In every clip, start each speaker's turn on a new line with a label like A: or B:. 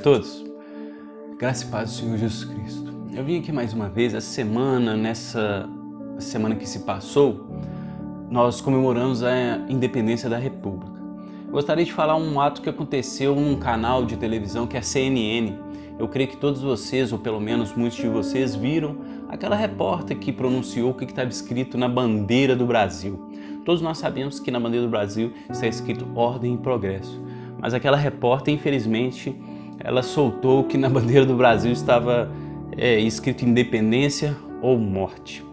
A: todos. Graça e paz do Senhor Jesus Cristo. Eu vim aqui mais uma vez, nessa semana que se passou, nós comemoramos a independência da República. Eu gostaria de falar um ato que aconteceu num canal de televisão que é a CNN. Eu creio que todos vocês, ou pelo menos muitos de vocês, viram aquela repórter que pronunciou o que estava escrito na bandeira do Brasil. Todos nós sabemos que na bandeira do Brasil está escrito ordem e progresso. Mas aquela repórter, infelizmente, ela soltou que na bandeira do Brasil estava escrito independência ou morte.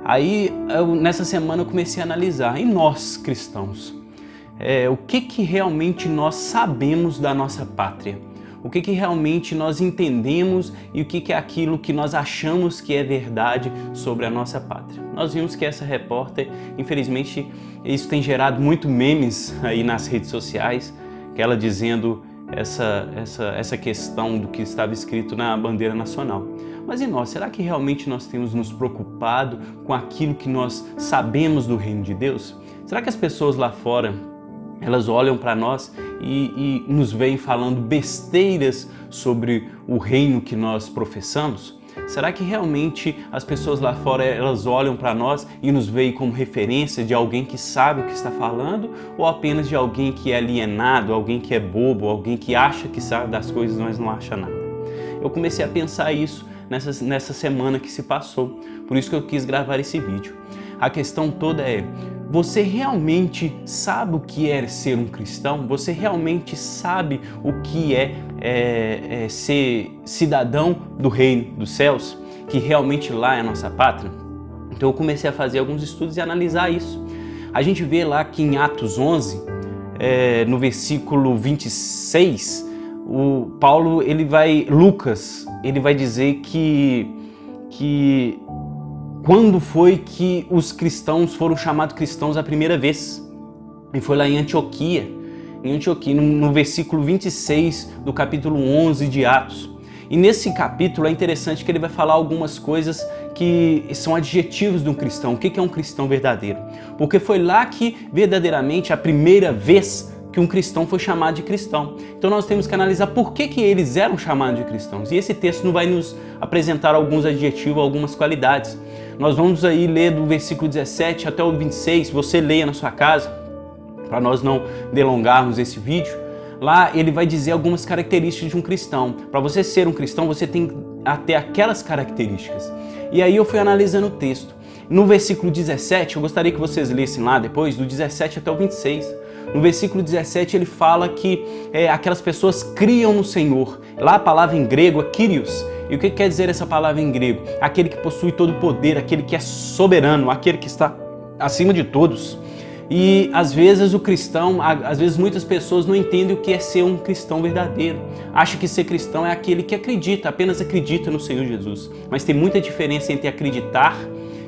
A: Aí, nessa semana, eu comecei a analisar, e nós cristãos? O que realmente nós sabemos da nossa pátria? O que realmente nós entendemos e o que é aquilo que nós achamos que é verdade sobre a nossa pátria? Nós vimos que essa repórter, infelizmente, isso tem gerado muito memes aí nas redes sociais, que ela dizendo essa questão do que estava escrito na bandeira nacional. Mas e nós? Será que realmente nós temos nos preocupado com aquilo que nós sabemos do reino de Deus? Será que as pessoas lá fora, elas olham para nós e nos veem falando besteiras sobre o reino que nós professamos? Será que realmente as pessoas lá fora, elas olham para nós e nos veem como referência de alguém que sabe o que está falando, ou apenas de alguém que é alienado, alguém que é bobo, alguém que acha que sabe das coisas, mas não acha nada? Eu comecei a pensar isso nessa semana que se passou, por isso que eu quis gravar esse vídeo. A questão toda é: você realmente sabe o que é ser um cristão? Você realmente sabe o que é ser cidadão do reino dos céus? Que realmente lá é a nossa pátria? Então eu comecei a fazer alguns estudos e analisar isso. A gente vê lá que em Atos 11, no versículo 26, Lucas vai dizer que quando foi que os cristãos foram chamados cristãos a primeira vez? E foi lá em Antioquia, no versículo 26 do capítulo 11 de Atos. E nesse capítulo é interessante que ele vai falar algumas coisas que são adjetivos de um cristão. O que é um cristão verdadeiro? Porque foi lá que verdadeiramente a primeira vez que um cristão foi chamado de cristão. Então nós temos que analisar por que eles eram chamados de cristãos. E esse texto não vai nos apresentar alguns adjetivos, algumas qualidades. Nós vamos aí ler do versículo 17 até o 26, você leia na sua casa, para nós não delongarmos esse vídeo. Lá ele vai dizer algumas características de um cristão. Para você ser um cristão, você tem que ter aquelas características. E aí eu fui analisando o texto. No versículo 17, eu gostaria que vocês lessem lá depois, do 17 até o 26. No versículo 17 ele fala que aquelas pessoas criam no Senhor. Lá a palavra em grego é Kyrios. E o que quer dizer essa palavra em grego? Aquele que possui todo o poder, aquele que é soberano, aquele que está acima de todos. E às vezes muitas pessoas não entendem o que é ser um cristão verdadeiro. Acham que ser cristão é aquele que acredita, apenas acredita no Senhor Jesus. Mas tem muita diferença entre acreditar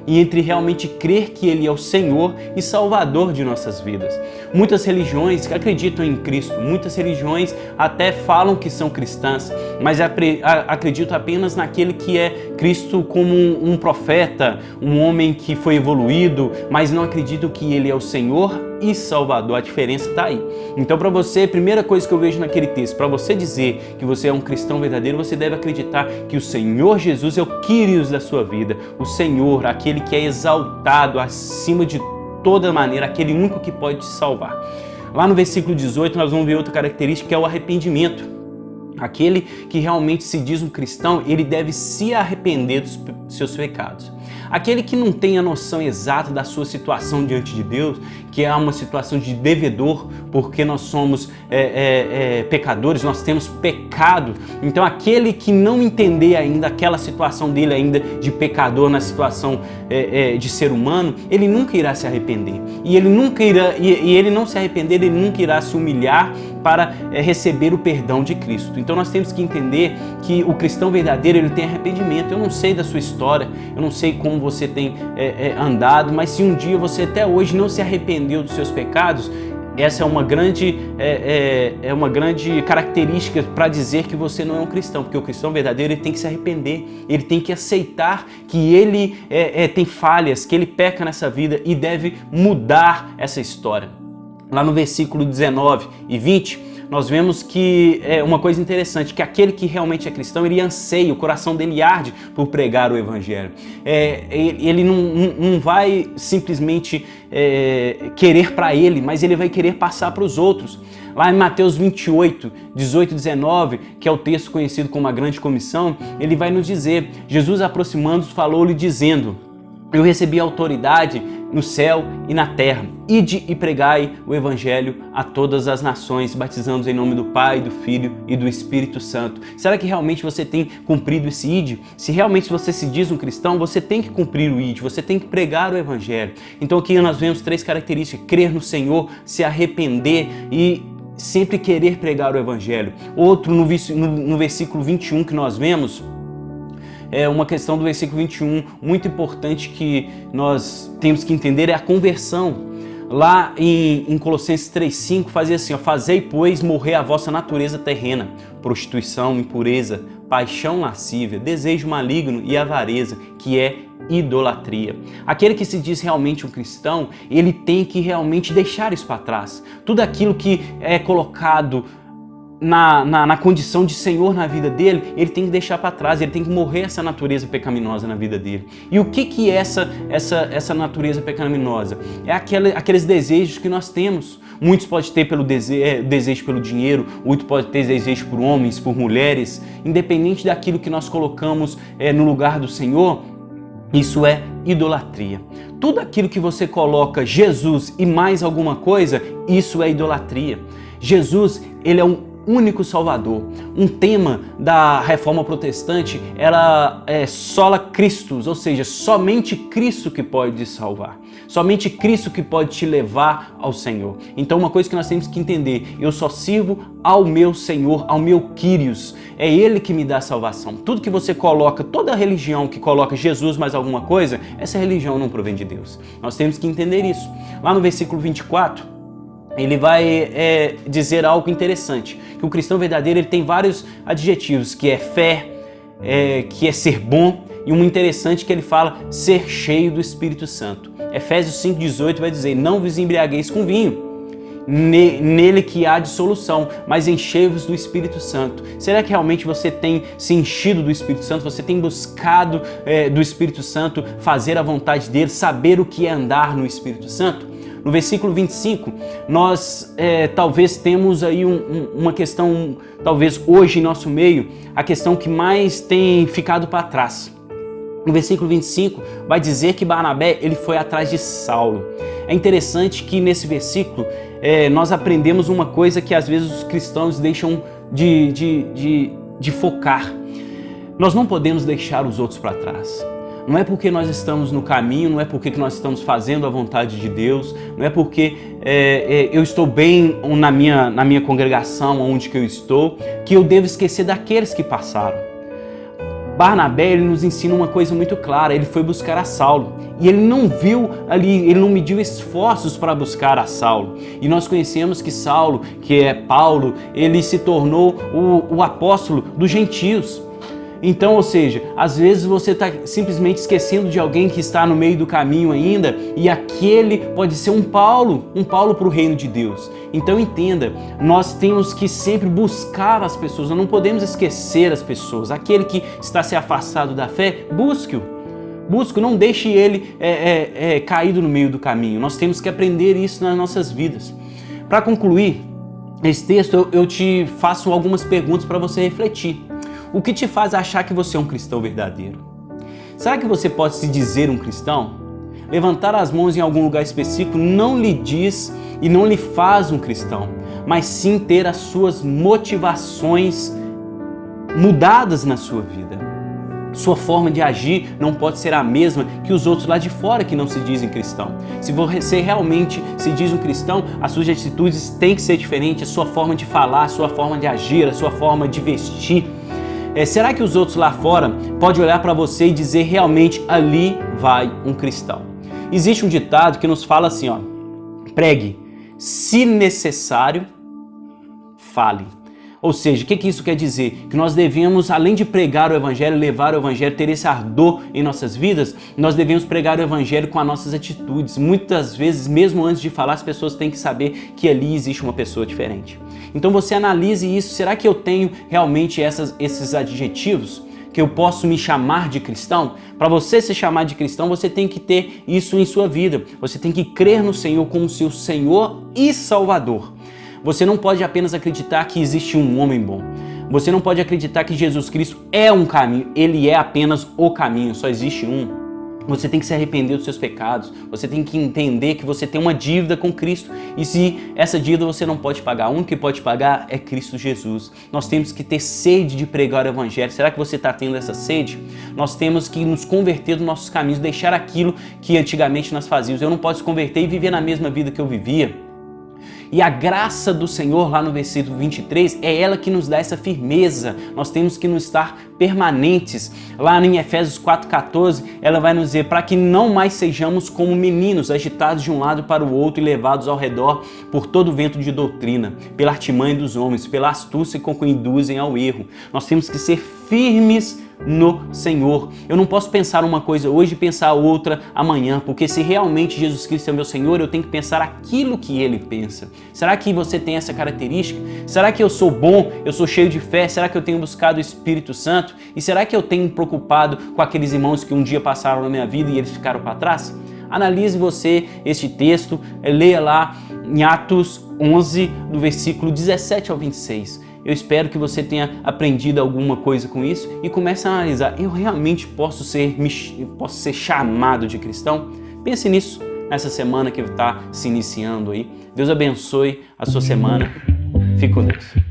A: e entre realmente crer que Ele é o Senhor e Salvador de nossas vidas. Muitas religiões acreditam em Cristo, muitas religiões até falam que são cristãs, mas acreditam apenas naquele que é Cristo como um profeta, um homem que foi evoluído, mas não acreditam que Ele é o Senhor e Salvador. A diferença está aí. Então, para você, a primeira coisa que eu vejo naquele texto, para você dizer que você é um cristão verdadeiro, você deve acreditar que o Senhor Jesus é o Kyrios da sua vida, o Senhor, aquele que é exaltado acima de toda maneira, aquele único que pode te salvar. Lá no versículo 18 nós vamos ver outra característica, que é o arrependimento. Aquele que realmente se diz um cristão, ele deve se arrepender dos seus pecados. Aquele que não tem a noção exata da sua situação diante de Deus, que é uma situação de devedor, porque nós somos pecadores, nós temos pecado. Então aquele que não entender ainda aquela situação dele ainda de pecador na situação de ser humano, ele nunca irá se arrepender. E ele não se arrepender, ele nunca irá se humilhar para receber o perdão de Cristo. Então nós temos que entender que o cristão verdadeiro, ele tem arrependimento. Eu não sei da sua história, eu não sei como você tem andado, mas se um dia você até hoje não se arrependeu dos seus pecados, essa é uma grande característica para dizer que você não é um cristão, porque o cristão verdadeiro, ele tem que se arrepender, ele tem que aceitar que ele tem falhas, que ele peca nessa vida e deve mudar essa história. Lá no versículo 19 e 20, nós vemos que é uma coisa interessante, que aquele que realmente é cristão, ele anseia, o coração dele arde por pregar o evangelho. Ele não vai simplesmente querer para ele, mas ele vai querer passar para os outros. Lá em Mateus 28, 18 e 19, que é o texto conhecido como a Grande Comissão, ele vai nos dizer, Jesus aproximando-se falou-lhe dizendo: eu recebi autoridade no céu e na terra. Ide e pregai o evangelho a todas as nações, batizando-os em nome do Pai, do Filho e do Espírito Santo. Será que realmente você tem cumprido esse ide? Se realmente você se diz um cristão, você tem que cumprir o ide, você tem que pregar o evangelho. Então aqui nós vemos 3 características: crer no Senhor, se arrepender e sempre querer pregar o evangelho. Outro no versículo 21 que nós vemos, é uma questão do versículo 21 muito importante que nós temos que entender, é a conversão. Lá em Colossenses 3,5 fazia assim, fazei, pois, morrer a vossa natureza terrena, prostituição, impureza, paixão lascívia, desejo maligno e avareza, que é idolatria. Aquele que se diz realmente um cristão, ele tem que realmente deixar isso para trás. Tudo aquilo que é colocado na condição de Senhor na vida dele, ele tem que deixar para trás, ele tem que morrer essa natureza pecaminosa na vida dele. E o que é essa natureza pecaminosa? É aqueles desejos que nós temos. Muitos podem ter desejo pelo dinheiro, muitos podem ter desejo por homens, por mulheres. Independente daquilo que nós colocamos no lugar do Senhor, isso é idolatria. Tudo aquilo que você coloca Jesus e mais alguma coisa, isso é idolatria. Jesus, ele é um único Salvador. Um tema da Reforma Protestante era sola Christus, ou seja, somente Cristo que pode te salvar. Somente Cristo que pode te levar ao Senhor. Então uma coisa que nós temos que entender, eu só sirvo ao meu Senhor, ao meu Kyrios. É Ele que me dá a salvação. Tudo que você coloca, toda religião que coloca Jesus mais alguma coisa, essa religião não provém de Deus. Nós temos que entender isso. Lá no versículo 24, ele vai dizer algo interessante, que o cristão verdadeiro ele tem vários adjetivos, que é fé, que é ser bom, e um interessante que ele fala, ser cheio do Espírito Santo. Efésios 5,18 vai dizer, não vos embriagueis com vinho, nele que há dissolução, mas enchei-vos do Espírito Santo. Será que realmente você tem se enchido do Espírito Santo? Você tem buscado do Espírito Santo, fazer a vontade dele, saber o que é andar no Espírito Santo? No versículo 25, nós talvez temos aí uma questão, talvez hoje em nosso meio, a questão que mais tem ficado para trás. No versículo 25 vai dizer que Barnabé ele foi atrás de Saulo. É interessante que nesse versículo nós aprendemos uma coisa que às vezes os cristãos deixam de focar. Nós não podemos deixar os outros para trás. Não é porque nós estamos no caminho, não é porque nós estamos fazendo a vontade de Deus, não é porque eu estou bem na minha congregação, onde que eu estou, que eu devo esquecer daqueles que passaram. Barnabé ele nos ensina uma coisa muito clara, ele foi buscar a Saulo e ele não viu ali, ele não mediu esforços para buscar a Saulo. E nós conhecemos que Saulo, que é Paulo, ele se tornou o apóstolo dos gentios. Então, ou seja, às vezes você está simplesmente esquecendo de alguém que está no meio do caminho ainda e aquele pode ser um Paulo para o reino de Deus. Então entenda, nós temos que sempre buscar as pessoas, nós não podemos esquecer as pessoas. Aquele que está se afastado da fé, busque-o, não deixe ele caído no meio do caminho. Nós temos que aprender isso nas nossas vidas. Para concluir esse texto, eu te faço algumas perguntas para você refletir. O que te faz achar que você é um cristão verdadeiro? Será que você pode se dizer um cristão? Levantar as mãos em algum lugar específico não lhe diz e não lhe faz um cristão, mas sim ter as suas motivações mudadas na sua vida. Sua forma de agir não pode ser a mesma que os outros lá de fora que não se dizem cristão. Se você realmente se diz um cristão, as suas atitudes têm que ser diferentes, a sua forma de falar, a sua forma de agir, a sua forma de vestir. Será que os outros lá fora podem olhar para você e dizer realmente ali vai um cristão? Existe um ditado que nos fala assim, pregue, se necessário, fale. Ou seja, o que isso quer dizer? Que nós devemos, além de pregar o Evangelho, levar o Evangelho, ter esse ardor em nossas vidas, nós devemos pregar o Evangelho com as nossas atitudes. Muitas vezes, mesmo antes de falar, as pessoas têm que saber que ali existe uma pessoa diferente. Então você analise isso, será que eu tenho realmente esses adjetivos? Que eu posso me chamar de cristão? Para você se chamar de cristão, você tem que ter isso em sua vida. Você tem que crer no Senhor como seu Senhor e Salvador. Você não pode apenas acreditar que existe um homem bom. Você não pode acreditar que Jesus Cristo é um caminho. Ele é apenas o caminho, só existe um. Você tem que se arrepender dos seus pecados. Você tem que entender que você tem uma dívida com Cristo. E se essa dívida você não pode pagar, o único que pode pagar é Cristo Jesus. Nós temos que ter sede de pregar o Evangelho. Será que você está tendo essa sede? Nós temos que nos converter dos nossos caminhos, deixar aquilo que antigamente nós fazíamos. Eu não posso se converter e viver na mesma vida que eu vivia. E a graça do Senhor, lá no versículo 23, é ela que nos dá essa firmeza. Nós temos que nos estar permanentes. Lá em Efésios 4,14, ela vai nos dizer, para que não mais sejamos como meninos, agitados de um lado para o outro e levados ao redor por todo vento de doutrina, pela artimanha dos homens, pela astúcia com que induzem ao erro. Nós temos que ser firmes no Senhor. Eu não posso pensar uma coisa hoje e pensar outra amanhã, porque se realmente Jesus Cristo é meu Senhor, eu tenho que pensar aquilo que Ele pensa. Será que você tem essa característica? Será que eu sou bom? Eu sou cheio de fé? Será que eu tenho buscado o Espírito Santo? E será que eu tenho preocupado com aqueles irmãos que um dia passaram na minha vida e eles ficaram para trás? Analise você este texto, leia lá em Atos 11, do versículo 17 ao 26. Eu espero que você tenha aprendido alguma coisa com isso e comece a analisar, eu realmente posso ser chamado de cristão? Pense nisso nessa semana que está se iniciando aí. Deus abençoe a sua semana. Fique com Deus.